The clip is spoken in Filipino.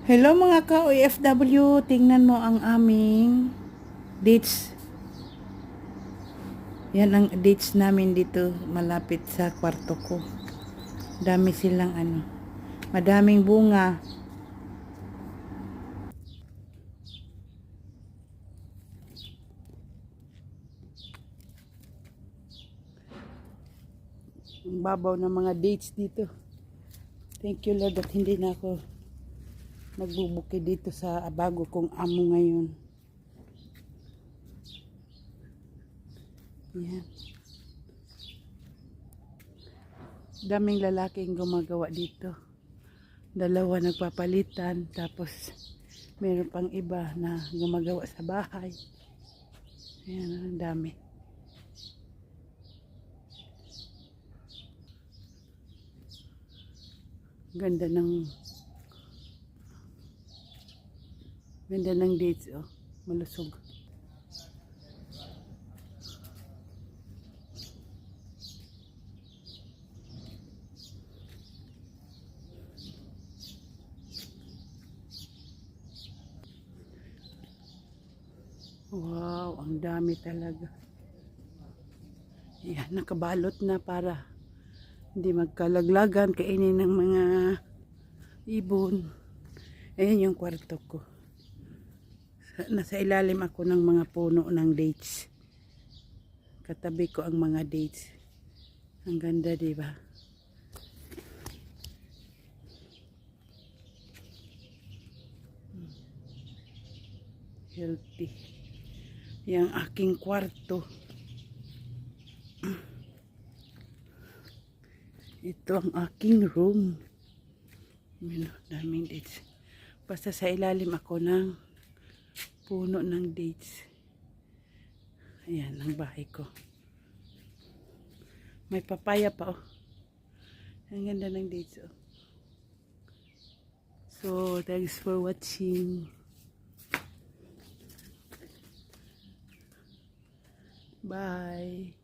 Hello mga ka-OFW, tingnan mo ang aming dates. Yan ang dates namin dito malapit sa kwarto ko. Dami silang madaming bunga. Ang babaw ng mga dates dito. Thank you Lord at hindi na ako nagbubuki dito sa bago kong amo ngayon. Yan. Daming lalaking gumagawa dito. Dalawa nagpapalitan, tapos meron pang iba na gumagawa sa bahay. Ayan, ang dami. Ganda ng dates, oh. Malusog. Wow, ang dami talaga. Yan, nakabalot na para hindi magkalaglagan, kainin ng mga ibon. Ayan yung kwarto ko. Nasa ilalim ako ng mga puno ng dates. Katabi ko ang mga dates. Ang ganda, diba? Healthy. Yang aking kwarto. Ito ang aking room. Daming dates. Basta sa ilalim ako ng puno ng dates. Ayan ang bahay ko. May papaya pa, oh. Ang ganda ng dates, oh. So, thanks for watching. Bye.